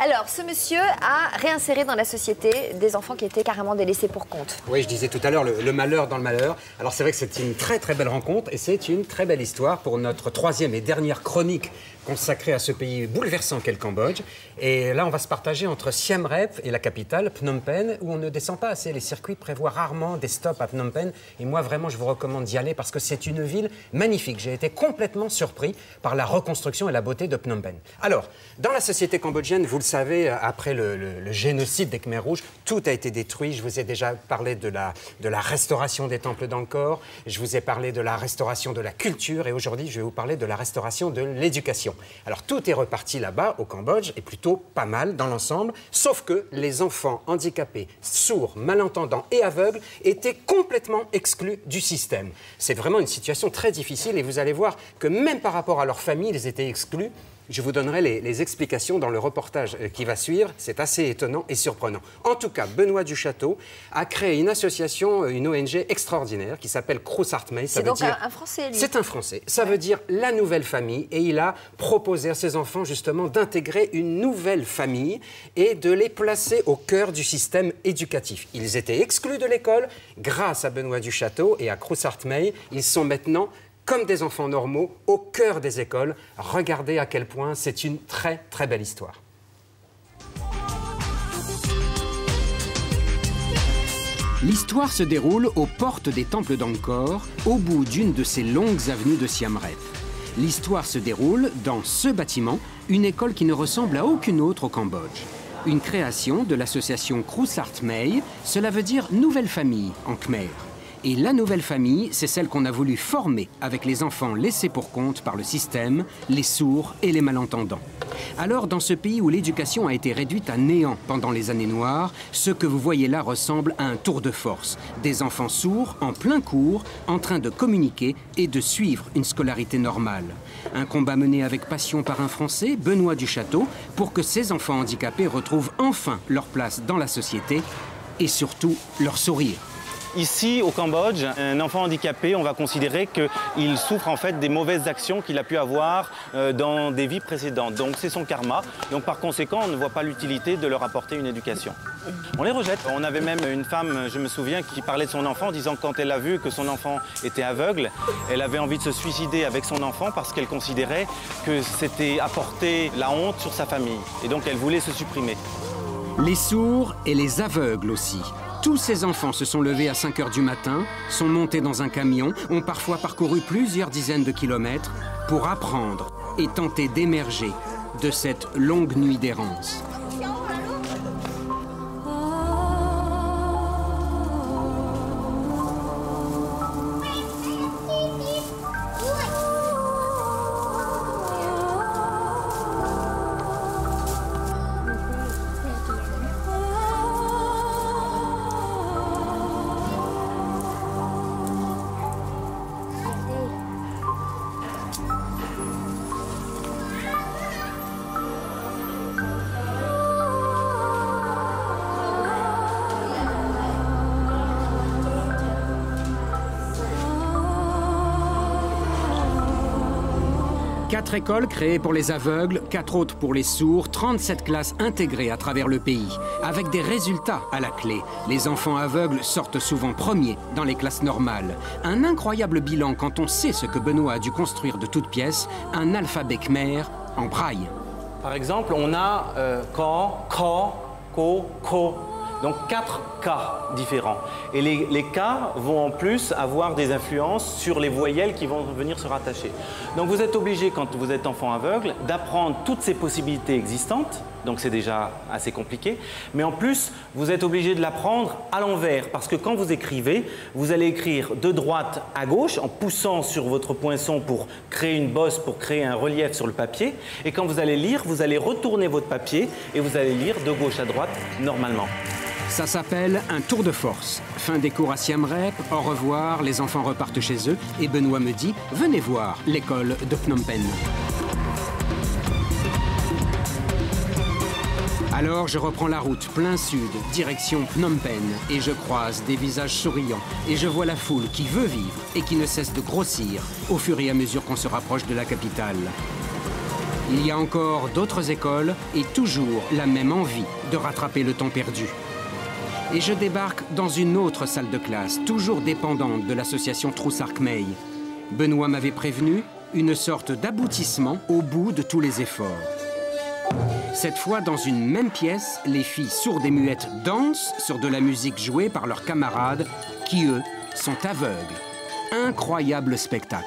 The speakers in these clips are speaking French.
Alors, ce monsieur a réinséré dans la société des enfants qui étaient carrément délaissés pour compte. Oui, je disais tout à l'heure, le malheur dans le malheur. Alors c'est vrai que c'est une très très belle rencontre et c'est une très belle histoire pour notre troisième et dernière chronique consacrée à ce pays bouleversant qu'est le Cambodge. Et là, on va se partager entre Siem Reap et la capitale, Phnom Penh, où on ne descend pas assez. Les circuits prévoient rarement des stops à Phnom Penh. Et moi, vraiment, je vous recommande d'y aller parce que c'est une ville magnifique. J'ai été complètement surpris par la reconstruction et la beauté de Phnom Penh. Alors, dans la société cambodgienne, vous le savez, après le génocide des Khmers rouges, tout a été détruit. Je vous ai déjà parlé de la restauration des temples d'Angkor. Je vous ai parlé de la restauration de la culture. Et aujourd'hui, je vais vous parler de la restauration de l'éducation. Alors, tout est reparti là-bas, au Cambodge, et plutôt pas mal dans l'ensemble, sauf que les enfants handicapés, sourds, malentendants et aveugles étaient complètement exclus du système. C'est vraiment une situation très difficile et vous allez voir que même par rapport à leur famille, ils étaient exclus. Je vous donnerai les explications dans le reportage qui va suivre. C'est assez étonnant et surprenant. En tout cas, Benoît Duchâteau a créé une association, une ONG extraordinaire qui s'appelle Krus Artmei. C'est donc un Français, lui. C'est un Français. Ça veut dire la nouvelle famille. Et il a proposé à ses enfants, justement, d'intégrer une nouvelle famille et de les placer au cœur du système éducatif. Ils étaient exclus de l'école. Grâce à Benoît Duchâteau et à Krus Artmei, ils sont maintenant comme des enfants normaux, au cœur des écoles. Regardez à quel point c'est une très, très belle histoire. L'histoire se déroule aux portes des temples d'Angkor, au bout d'une de ces longues avenues de Siem Reap. L'histoire se déroule dans ce bâtiment, une école qui ne ressemble à aucune autre au Cambodge. Une création de l'association Krus Artmei, cela veut dire « nouvelle famille » en khmer. Et la nouvelle famille, c'est celle qu'on a voulu former avec les enfants laissés pour compte par le système, les sourds et les malentendants. Alors, dans ce pays où l'éducation a été réduite à néant pendant les années noires, ce que vous voyez là ressemble à un tour de force. Des enfants sourds, en plein cours, en train de communiquer et de suivre une scolarité normale. Un combat mené avec passion par un Français, Benoît Duchâteau, pour que ces enfants handicapés retrouvent enfin leur place dans la société et surtout leur sourire. Ici, au Cambodge, un enfant handicapé, on va considérer qu'il souffre en fait des mauvaises actions qu'il a pu avoir dans des vies précédentes. Donc c'est son karma. Donc par conséquent, on ne voit pas l'utilité de leur apporter une éducation. On les rejette. On avait même une femme, je me souviens, qui parlait de son enfant, disant que quand elle a vu que son enfant était aveugle, elle avait envie de se suicider avec son enfant parce qu'elle considérait que c'était apporter la honte sur sa famille. Et donc elle voulait se supprimer. Les sourds et les aveugles aussi. Tous ces enfants se sont levés à 5 h du matin, sont montés dans un camion, ont parfois parcouru plusieurs dizaines de kilomètres pour apprendre et tenter d'émerger de cette longue nuit d'errance. Quatre écoles créées pour les aveugles, 4 autres pour les sourds, 37 classes intégrées à travers le pays, avec des résultats à la clé. Les enfants aveugles sortent souvent premiers dans les classes normales. Un incroyable bilan quand on sait ce que Benoît a dû construire de toutes pièces, un alphabet khmer en braille. Par exemple, on a Ko, Kho, Ko, Ko. Donc 4 cas différents. Et les cas vont en plus avoir des influences sur les voyelles qui vont venir se rattacher. Donc vous êtes obligé, quand vous êtes enfant aveugle, d'apprendre toutes ces possibilités existantes. Donc c'est déjà assez compliqué. Mais en plus, vous êtes obligé de l'apprendre à l'envers. Parce que quand vous écrivez, vous allez écrire de droite à gauche en poussant sur votre poinçon pour créer une bosse, pour créer un relief sur le papier. Et quand vous allez lire, vous allez retourner votre papier et vous allez lire de gauche à droite normalement. Ça s'appelle un tour de force. Fin des cours à Siem Reap, au revoir, les enfants repartent chez eux et Benoît me dit « Venez voir l'école de Phnom Penh ». Alors je reprends la route plein sud, direction Phnom Penh, et je croise des visages souriants, et je vois la foule qui veut vivre et qui ne cesse de grossir au fur et à mesure qu'on se rapproche de la capitale. Il y a encore d'autres écoles et toujours la même envie de rattraper le temps perdu. Et je débarque dans une autre salle de classe, toujours dépendante de l'association Troussark-Meille. Benoît m'avait prévenu, une sorte d'aboutissement au bout de tous les efforts. Cette fois, dans une même pièce, les filles sourdes et muettes dansent sur de la musique jouée par leurs camarades qui, eux, sont aveugles. Incroyable spectacle.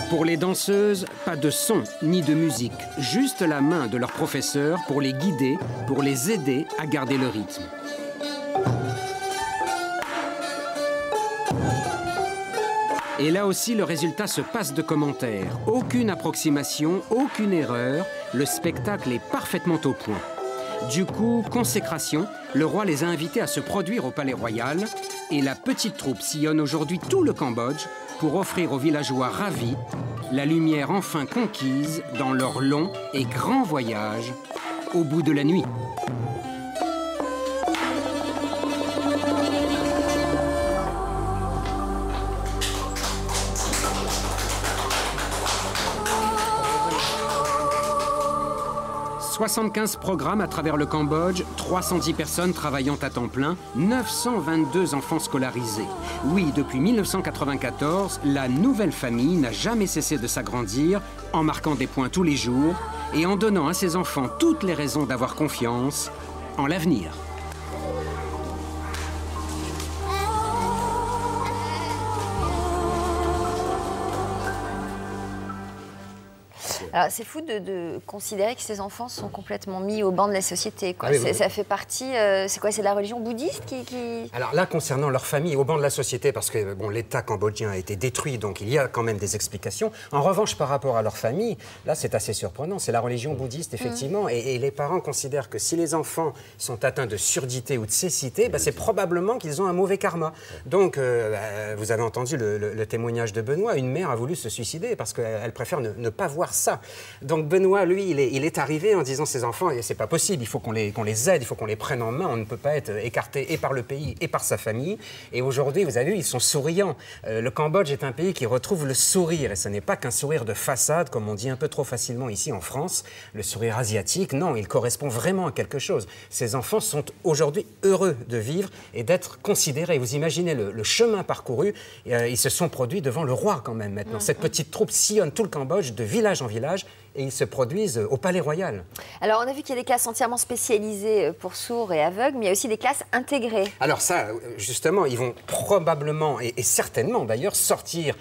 Pour les danseuses, pas de son ni de musique, juste la main de leur professeur pour les guider, pour les aider à garder le rythme. Et là aussi, le résultat se passe de commentaires. Aucune approximation, aucune erreur, le spectacle est parfaitement au point. Du coup, consécration, le roi les a invités à se produire au Palais Royal et la petite troupe sillonne aujourd'hui tout le Cambodge pour offrir aux villageois ravis la lumière enfin conquise dans leur long et grand voyage au bout de la nuit. « 75 programmes à travers le Cambodge, 310 personnes travaillant à temps plein, 922 enfants scolarisés. Oui, depuis 1994, la nouvelle famille n'a jamais cessé de s'agrandir, en marquant des points tous les jours et en donnant à ses enfants toutes les raisons d'avoir confiance en l'avenir. » Alors, c'est fou de considérer que ces enfants sont complètement mis au banc de la société, quoi. Ah oui, Ça fait partie... c'est quoi? C'est la religion bouddhiste qui... Alors là, concernant leur famille, au banc de la société, parce que bon, l'État cambodgien a été détruit, donc il y a quand même des explications. En revanche, par rapport à leur famille, là, c'est assez surprenant. C'est la religion bouddhiste, effectivement. Et les parents considèrent que si les enfants sont atteints de surdité ou de cécité, c'est probablement qu'ils ont un mauvais karma. Donc, vous avez entendu le témoignage de Benoît. Une mère a voulu se suicider parce qu'elle préfère ne pas voir ça. Donc Benoît, lui, il est arrivé en disant ces enfants, c'est pas possible, il faut qu'on les aide, il faut qu'on les prenne en main, on ne peut pas être écarté et par le pays et par sa famille. Et aujourd'hui, vous avez vu, ils sont souriants. Le Cambodge est un pays qui retrouve le sourire, et ce n'est pas qu'un sourire de façade, comme on dit un peu trop facilement ici en France, le sourire asiatique. Non, il correspond vraiment à quelque chose. Ces enfants sont aujourd'hui heureux de vivre et d'être considérés. Vous imaginez le chemin parcouru, ils se sont produits devant le roi quand même maintenant. Cette petite troupe sillonne tout le Cambodge, de village en village, et ils se produisent au Palais Royal. Alors, on a vu qu'il y a des classes entièrement spécialisées pour sourds et aveugles, mais il y a aussi des classes intégrées. Alors ça, justement, ils vont probablement, et certainement d'ailleurs, sortir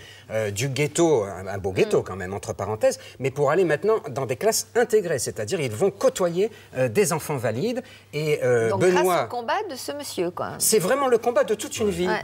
du ghetto, un beau ghetto quand même, entre parenthèses, mais pour aller maintenant dans des classes intégrées, c'est-à-dire ils vont côtoyer des enfants valides. Et donc Benoît, grâce au combat de ce monsieur, quoi. C'est vraiment le combat de toute une vie. Ouais,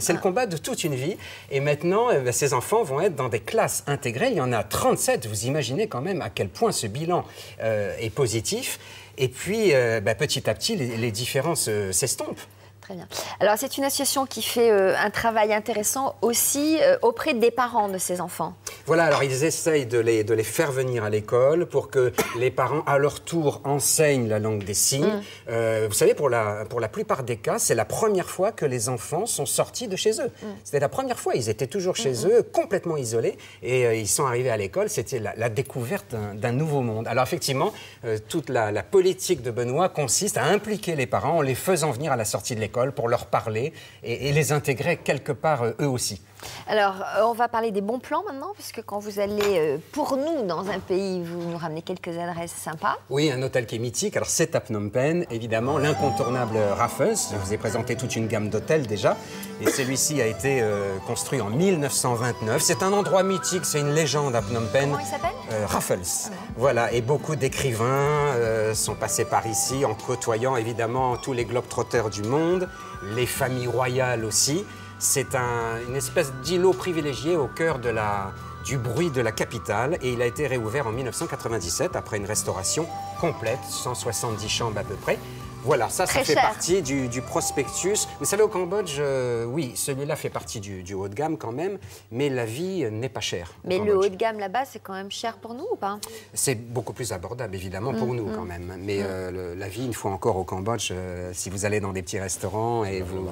c'est le combat de toute une vie. Et maintenant, ces enfants vont être dans des classes intégrées. Il y en a 37. Vous imaginez quand même à quel point ce bilan est positif. Et puis, petit à petit, les différences s'estompent. Très bien. Alors, c'est une association qui fait un travail intéressant aussi auprès des parents de ces enfants. Voilà, alors ils essayent de les faire venir à l'école pour que les parents, à leur tour, enseignent la langue des signes. Vous savez, pour la plupart des cas, c'est la première fois que les enfants sont sortis de chez eux. C'était la première fois, ils étaient toujours chez eux, complètement isolés, et ils sont arrivés à l'école. C'était la découverte d'un nouveau monde. Alors effectivement, toute la politique de Benoît consiste à impliquer les parents en les faisant venir à la sortie de l'école pour leur parler et les intégrer quelque part eux aussi. Alors, on va parler des bons plans maintenant, puisque quand vous allez pour nous dans un pays, vous nous ramenez quelques adresses sympas. Oui, un hôtel qui est mythique. Alors, c'est à Phnom Penh, évidemment, l'incontournable Raffles. Je vous ai présenté toute une gamme d'hôtels déjà. Et celui-ci a été construit en 1929. C'est un endroit mythique, c'est une légende à Phnom Penh. Comment il s'appelle ? Raffles. Voilà, et beaucoup d'écrivains sont passés par ici en côtoyant évidemment tous les globetrotters du monde, les familles royales aussi. C'est une espèce d'îlot privilégié au cœur du bruit de la capitale, et il a été réouvert en 1997 après une restauration complète, 170 chambres à peu près. Voilà, ça Très fait cher. partie du prospectus. Vous savez, au Cambodge, oui, celui-là fait partie du haut de gamme quand même, mais la vie n'est pas chère. Mais le haut de gamme là-bas, c'est quand même cher pour nous ou pas? C'est beaucoup plus abordable, évidemment, pour nous quand même. Mais la vie, une fois encore, au Cambodge, si vous allez dans des petits restaurants et vous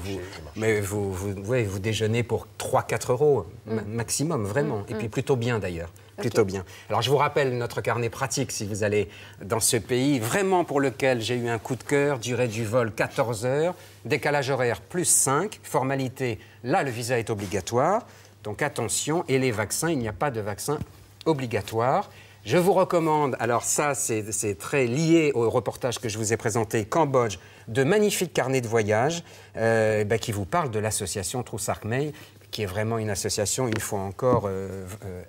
déjeunez pour 3-4 euros maximum, vraiment. Et puis plutôt bien d'ailleurs. Plutôt bien. Alors, je vous rappelle notre carnet pratique si vous allez dans ce pays, vraiment pour lequel j'ai eu un coup de cœur, durée du vol 14 heures, décalage horaire plus 5, formalité, là le visa est obligatoire, donc attention, et les vaccins, il n'y a pas de vaccin obligatoire. Je vous recommande, alors ça c'est très lié au reportage que je vous ai présenté, Cambodge, de magnifiques carnets de voyage qui vous parlent de l'association Troussark May, qui est vraiment une association, une fois encore,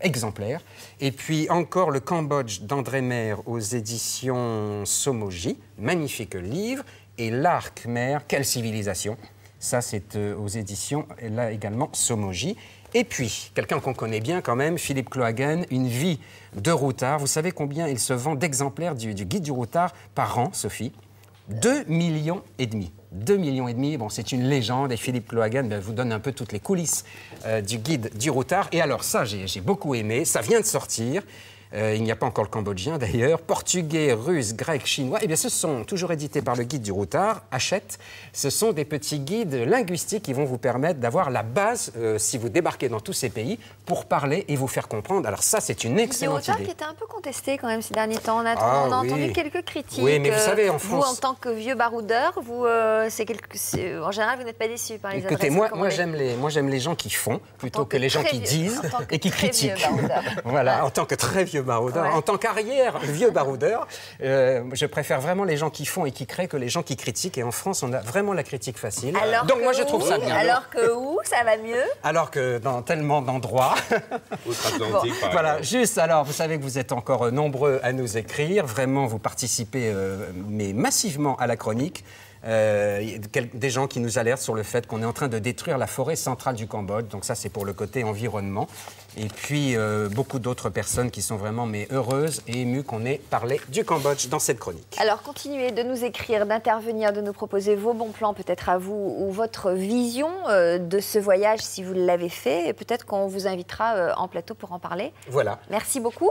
exemplaire. Et puis encore le Cambodge d'André Maire aux éditions Somoji, magnifique livre. Et l'art Khmer, quelle civilisation. Ça, c'est aux éditions, là également, Somoji. Et puis, quelqu'un qu'on connaît bien quand même, Philippe Clohagen, Une vie de routard. Vous savez combien il se vend d'exemplaires du guide du routard par an, Sophie? 2,5 millions. 2,5 millions, bon, c'est une légende et Philippe Clohagen vous donne un peu toutes les coulisses du guide du routard. Et alors ça, j'ai beaucoup aimé, ça vient de sortir. Il n'y a pas encore le cambodgien d'ailleurs, portugais, russe, grec, chinois. Eh bien, ce sont toujours édités par le guide du routard, Hachette. Ce sont des petits guides linguistiques qui vont vous permettre d'avoir la base, si vous débarquez dans tous ces pays, pour parler et vous faire comprendre. Alors ça, c'est une excellente idée. Le qui était un peu contesté quand même ces derniers temps. On a entendu quelques critiques. Oui, mais vous savez, en France... Vous, en tant que vieux baroudeur, en général, vous n'êtes pas déçu par les adresses. Écoutez, moi j'aime les gens qui font, plutôt que les gens qui disent et qui critiquent. Voilà, en tant que très vieux baroudeur. Ouais. En tant qu'arrière vieux baroudeur, je préfère vraiment les gens qui font et qui créent que les gens qui critiquent. Et en France, on a vraiment la critique facile. Donc moi, je trouve ça bien. Alors que où ça va mieux? Alors que dans tellement d'endroits. Outre-Atlantique, par voilà, exemple. juste alors, vous savez que vous êtes encore nombreux à nous écrire. Vraiment, vous participez mais massivement à la chronique. Des gens qui nous alertent sur le fait qu'on est en train de détruire la forêt centrale du Cambodge. Donc ça, c'est pour le côté environnement. Et puis, beaucoup d'autres personnes qui sont vraiment heureuses et émues qu'on ait parlé du Cambodge dans cette chronique. Alors, continuez de nous écrire, d'intervenir, de nous proposer vos bons plans, peut-être à vous, ou votre vision de ce voyage, si vous l'avez fait. Et peut-être qu'on vous invitera en plateau pour en parler. Voilà. Merci beaucoup.